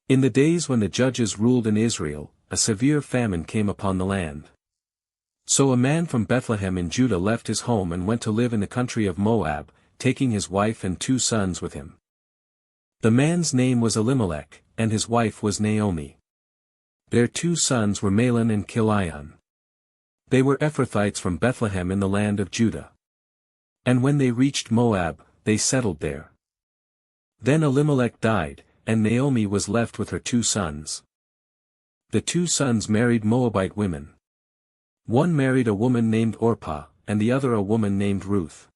In the days when the judges ruled in Israel, a severe famine came upon the land. So a man from Bethlehem in Judah left his home and went to live in the country of Moab, taking his wife and 2 sons with him. The man's name was Elimelech, and his wife was Naomi. Their 2 sons were Mahlon and Chilion. They were Ephrathites from Bethlehem in the land of Judah. And when they reached Moab, they settled there. Then Elimelech died, and Naomi was left with her 2 sons. The 2 sons married Moabite women. One married a woman named Orpah, and the other a woman named Ruth.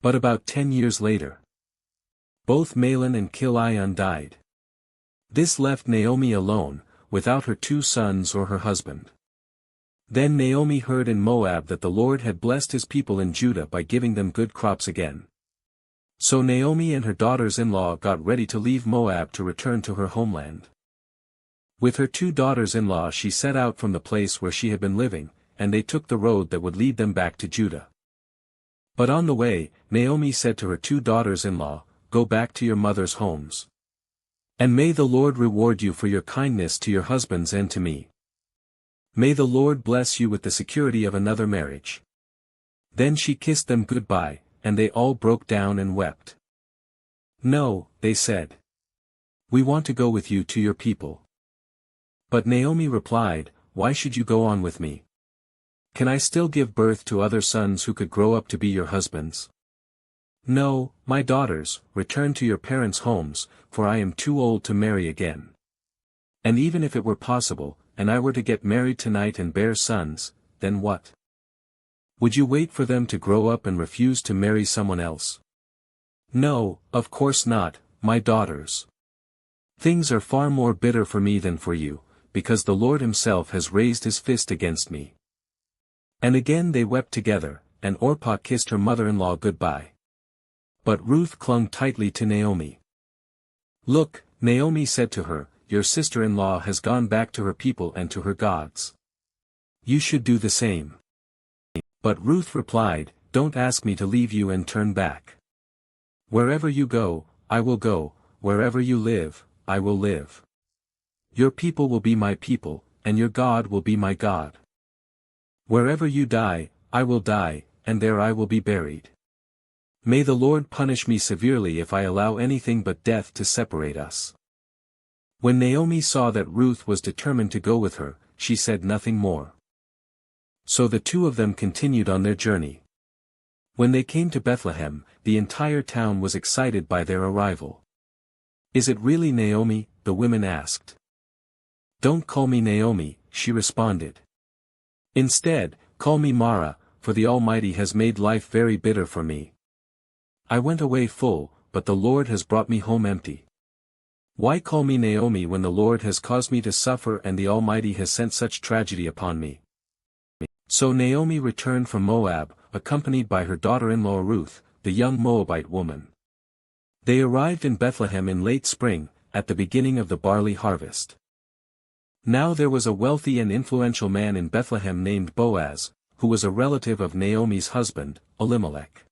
But about 10 years later, both Mahlon and Chilion died. This left Naomi alone, without her 2 sons or her husband. Then Naomi heard in Moab that the Lord had blessed his people in Judah by giving them good crops again. So Naomi and her daughters-in-law got ready to leave Moab to return to her homeland. With her 2 daughters-in-law she set out from the place where she had been living, and they took the road that would lead them back to Judah. But on the way, Naomi said to her 2 daughters-in-law, "Go back to your mother's homes. And may the Lord reward you for your kindness to your husbands and to me. May the Lord bless you with the security of another marriage." Then she kissed them goodbye, and they all broke down and wept. "No," they said. "We want to go with you to your people." But Naomi replied, "Why should you go on with me? Can I still give birth to other sons who could grow up to be your husbands? No, my daughters, return to your parents' homes, for I am too old to marry again. And even if it were possible, and I were to get married tonight and bear sons, then what? Would you wait for them to grow up and refuse to marry someone else? No, of course not, my daughters. Things are far more bitter for me than for you, because the Lord himself has raised his fist against me." And again they wept together, and Orpah kissed her mother-in-law goodbye. But Ruth clung tightly to Naomi. "Look," Naomi said to her, "your sister-in-law has gone back to her people and to her gods. You should do the same." But Ruth replied, "Don't ask me to leave you and turn back. Wherever you go, I will go, wherever you live, I will live. Your people will be my people, and your God will be my God. Wherever you die, I will die, and there I will be buried. May the Lord punish me severely if I allow anything but death to separate us." When Naomi saw that Ruth was determined to go with her, she said nothing more. So the 2 of them continued on their journey. When they came to Bethlehem, the entire town was excited by their arrival. "Is it really Naomi?" the women asked. "Don't call me Naomi," she responded. "Instead, call me Mara, for the Almighty has made life very bitter for me. I went away full, but the Lord has brought me home empty. Why call me Naomi when the Lord has caused me to suffer and the Almighty has sent such tragedy upon me?" So Naomi returned from Moab, accompanied by her daughter-in-law Ruth, the young Moabite woman. They arrived in Bethlehem in late spring, at the beginning of the barley harvest. Now there was a wealthy and influential man in Bethlehem named Boaz, who was a relative of Naomi's husband, Elimelech.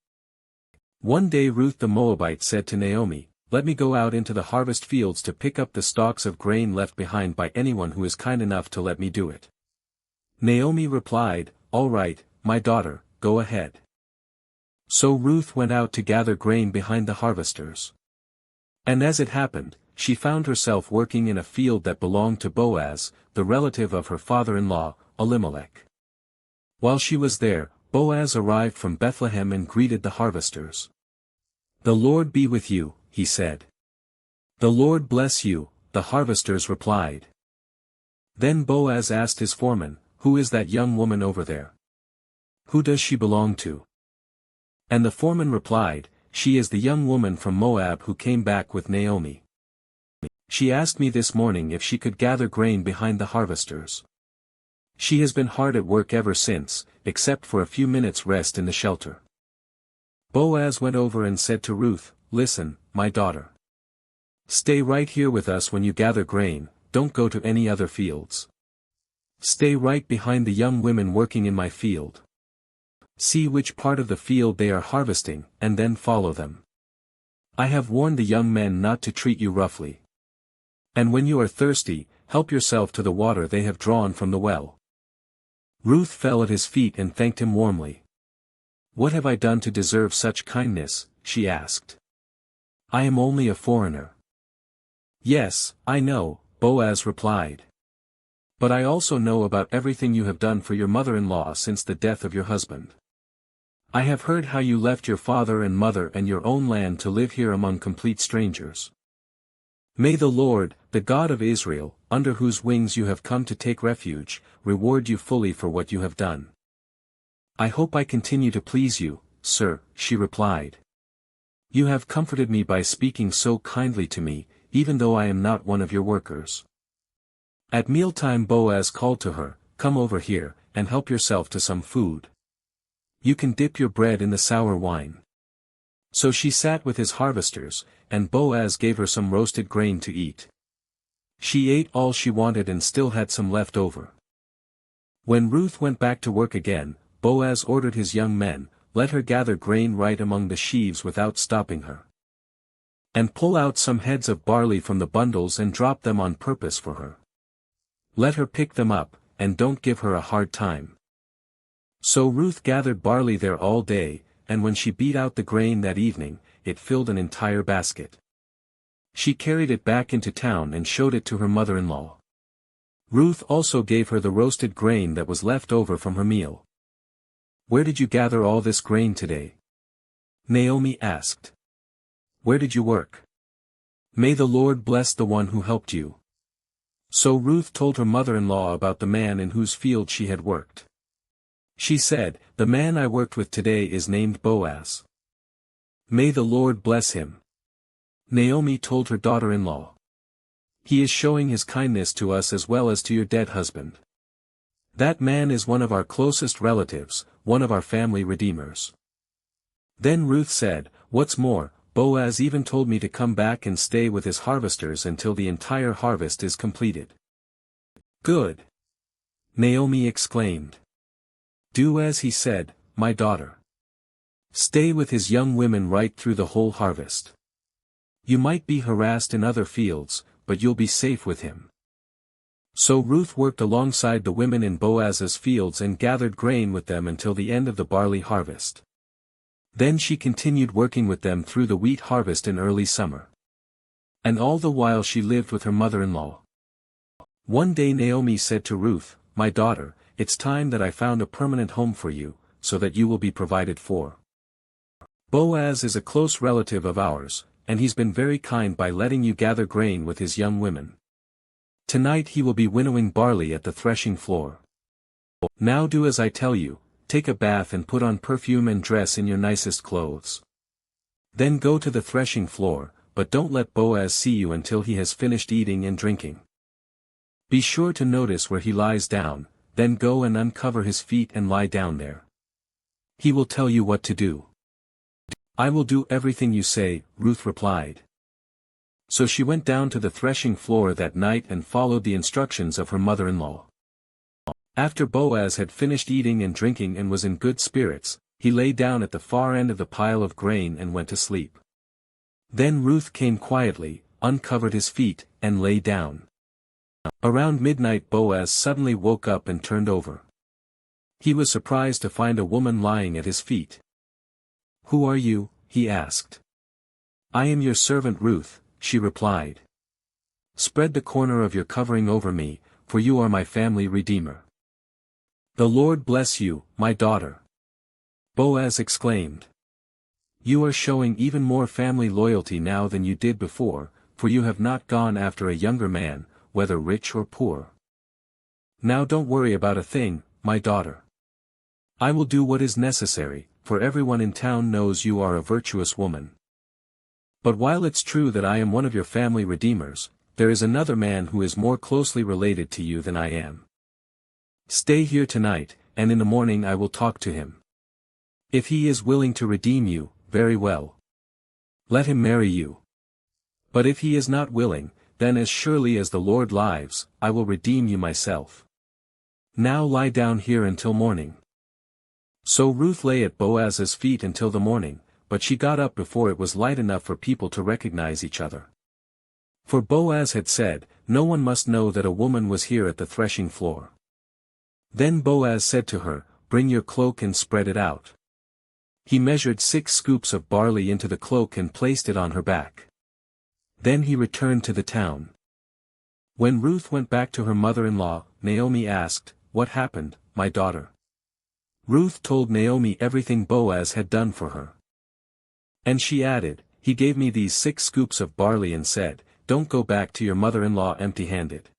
One day Ruth the Moabite said to Naomi, "Let me go out into the harvest fields to pick up the stalks of grain left behind by anyone who is kind enough to let me do it." Naomi replied, "All right, my daughter, go ahead." So Ruth went out to gather grain behind the harvesters. And as it happened, she found herself working in a field that belonged to Boaz, the relative of her father-in-law, Elimelech. While she was there, Boaz arrived from Bethlehem and greeted the harvesters. "The Lord be with you," he said. "The Lord bless you," the harvesters replied. Then Boaz asked his foreman, "Who is that young woman over there? Who does she belong to?" And the foreman replied, "She is the young woman from Moab who came back with Naomi. She asked me this morning if she could gather grain behind the harvesters. She has been hard at work ever since, except for a few minutes' rest in the shelter." Boaz went over and said to Ruth, "Listen, my daughter. Stay right here with us when you gather grain, don't go to any other fields. Stay right behind the young women working in my field. See which part of the field they are harvesting, and then follow them. I have warned the young men not to treat you roughly. And when you are thirsty, help yourself to the water they have drawn from the well." Ruth fell at his feet and thanked him warmly. "What have I done to deserve such kindness?" she asked. "I am only a foreigner." "Yes, I know," Boaz replied. "But I also know about everything you have done for your mother-in-law since the death of your husband. I have heard how you left your father and mother and your own land to live here among complete strangers. May the Lord, the God of Israel, under whose wings you have come to take refuge, reward you fully for what you have done." "I hope I continue to please you, sir," she replied. "You have comforted me by speaking so kindly to me, even though I am not one of your workers." At mealtime Boaz called to her, "Come over here, and help yourself to some food. You can dip your bread in the sour wine." So she sat with his harvesters, and Boaz gave her some roasted grain to eat. She ate all she wanted and still had some left over. When Ruth went back to work again, Boaz ordered his young men, "Let her gather grain right among the sheaves without stopping her. And pull out some heads of barley from the bundles and drop them on purpose for her. Let her pick them up, and don't give her a hard time." So Ruth gathered barley there all day, and when she beat out the grain that evening, it filled an entire basket. She carried it back into town and showed it to her mother-in-law. Ruth also gave her the roasted grain that was left over from her meal. "Where did you gather all this grain today?" Naomi asked. "Where did you work? May the Lord bless the one who helped you." So Ruth told her mother-in-law about the man in whose field she had worked. She said, "The man I worked with today is named Boaz. May the Lord bless him." Naomi told her daughter-in-law, "He is showing his kindness to us as well as to your dead husband. That man is one of our closest relatives, one of our family redeemers." Then Ruth said, "What's more, Boaz even told me to come back and stay with his harvesters until the entire harvest is completed." "Good!" Naomi exclaimed. "Do as he said, my daughter. Stay with his young women right through the whole harvest. You might be harassed in other fields, but you'll be safe with him." So Ruth worked alongside the women in Boaz's fields and gathered grain with them until the end of the barley harvest. Then she continued working with them through the wheat harvest in early summer. And all the while she lived with her mother-in-law. One day Naomi said to Ruth, "My daughter, it's time that I found a permanent home for you, so that you will be provided for. Boaz is a close relative of ours, and he's been very kind by letting you gather grain with his young women. Tonight he will be winnowing barley at the threshing floor. Now do as I tell you, take a bath and put on perfume and dress in your nicest clothes. Then go to the threshing floor, but don't let Boaz see you until he has finished eating and drinking. Be sure to notice where he lies down, then go and uncover his feet and lie down there. He will tell you what to do." "I will do everything you say," Ruth replied. So she went down to the threshing floor that night and followed the instructions of her mother-in-law. After Boaz had finished eating and drinking and was in good spirits, he lay down at the far end of the pile of grain and went to sleep. Then Ruth came quietly, uncovered his feet, and lay down. Around midnight Boaz suddenly woke up and turned over. He was surprised to find a woman lying at his feet. "Who are you?" he asked. "I am your servant Ruth," she replied. "Spread the corner of your covering over me, for you are my family redeemer." "The Lord bless you, my daughter," Boaz exclaimed. "You are showing even more family loyalty now than you did before, for you have not gone after a younger man, whether rich or poor. Now don't worry about a thing, my daughter. I will do what is necessary, for everyone in town knows you are a virtuous woman. But while it's true that I am one of your family redeemers, there is another man who is more closely related to you than I am. Stay here tonight, and in the morning I will talk to him. If he is willing to redeem you, very well. Let him marry you. But if he is not willing, then as surely as the Lord lives, I will redeem you myself. Now lie down here until morning." So Ruth lay at Boaz's feet until the morning, but she got up before it was light enough for people to recognize each other. For Boaz had said, "No one must know that a woman was here at the threshing floor." Then Boaz said to her, "Bring your cloak and spread it out." He measured 6 scoops of barley into the cloak and placed it on her back. Then he returned to the town. When Ruth went back to her mother-in-law, Naomi asked, "What happened, my daughter?" Ruth told Naomi everything Boaz had done for her. And she added, "He gave me these 6 scoops of barley and said, 'Don't go back to your mother-in-law empty-handed.'"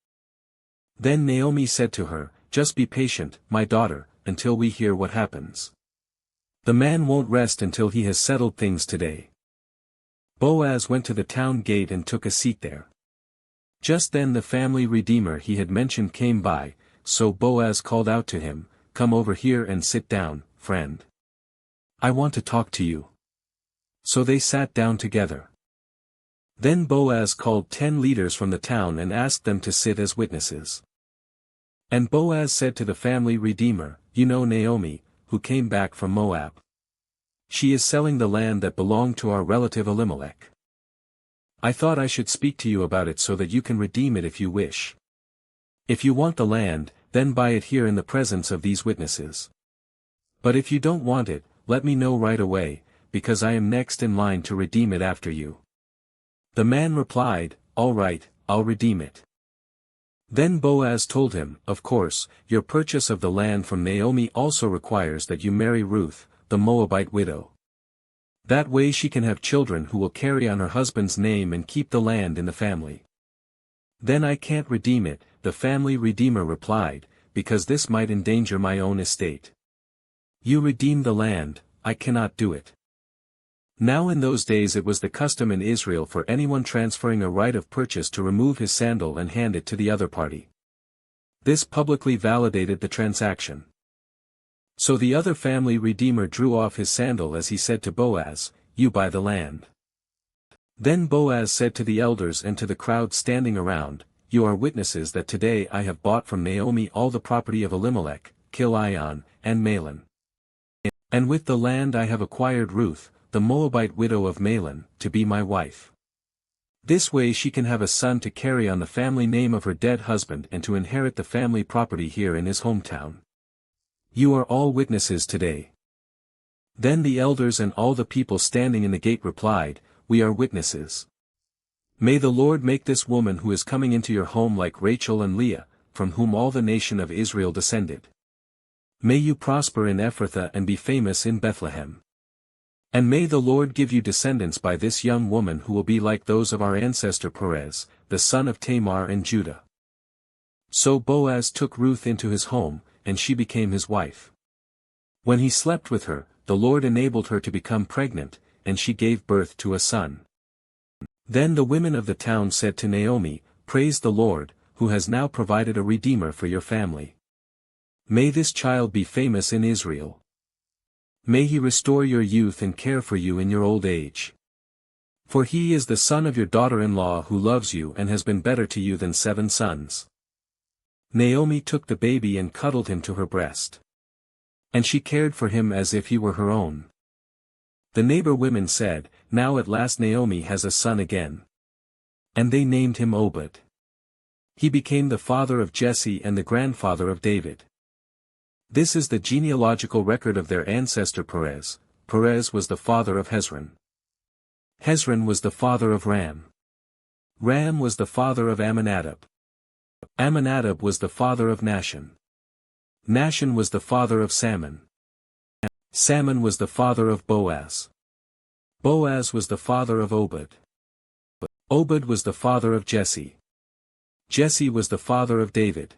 Then Naomi said to her, "Just be patient, my daughter, until we hear what happens. The man won't rest until he has settled things today." Boaz went to the town gate and took a seat there. Just then the family redeemer he had mentioned came by, so Boaz called out to him, "Come over here and sit down, friend. I want to talk to you." So they sat down together. Then Boaz called 10 leaders from the town and asked them to sit as witnesses. And Boaz said to the family redeemer, "You know Naomi, who came back from Moab. She is selling the land that belonged to our relative Elimelech. I thought I should speak to you about it so that you can redeem it if you wish. If you want the land, then buy it here in the presence of these witnesses. But if you don't want it, let me know right away, because I am next in line to redeem it after you." The man replied, "All right, I'll redeem it." Then Boaz told him, "Of course, your purchase of the land from Naomi also requires that you marry Ruth, the Moabite widow. That way she can have children who will carry on her husband's name and keep the land in the family." "Then I can't redeem it," the family redeemer replied, "because this might endanger my own estate. You redeem the land, I cannot do it." Now in those days it was the custom in Israel for anyone transferring a right of purchase to remove his sandal and hand it to the other party. This publicly validated the transaction. So the other family redeemer drew off his sandal as he said to Boaz, "You buy the land." Then Boaz said to the elders and to the crowd standing around, "You are witnesses that today I have bought from Naomi all the property of Elimelech, Kilion, and Mahlon. And with the land I have acquired Ruth, the Moabite widow of Mahlon, to be my wife. This way she can have a son to carry on the family name of her dead husband and to inherit the family property here in his hometown. You are all witnesses today." Then the elders and all the people standing in the gate replied, "We are witnesses. May the Lord make this woman who is coming into your home like Rachel and Leah, from whom all the nation of Israel descended. May you prosper in Ephrathah and be famous in Bethlehem. And may the Lord give you descendants by this young woman who will be like those of our ancestor Perez, the son of Tamar and Judah." So Boaz took Ruth into his home, and she became his wife. When he slept with her, the Lord enabled her to become pregnant, and she gave birth to a son. Then the women of the town said to Naomi, "Praise the Lord, who has now provided a redeemer for your family. May this child be famous in Israel. May he restore your youth and care for you in your old age. For he is the son of your daughter-in-law who loves you and has been better to you than 7 sons." Naomi took the baby and cuddled him to her breast. And she cared for him as if he were her own. The neighbor women said, "Now at last Naomi has a son again." And they named him Obed. He became the father of Jesse and the grandfather of David. This is the genealogical record of their ancestor Perez. Perez was the father of Hezron. Hezron was the father of Ram. Ram was the father of Amminadab. Amminadab was the father of Nahshon. Nahshon was the father of Salmon. Salmon was the father of Boaz. Boaz was the father of Obed. Obed was the father of Jesse. Jesse was the father of David.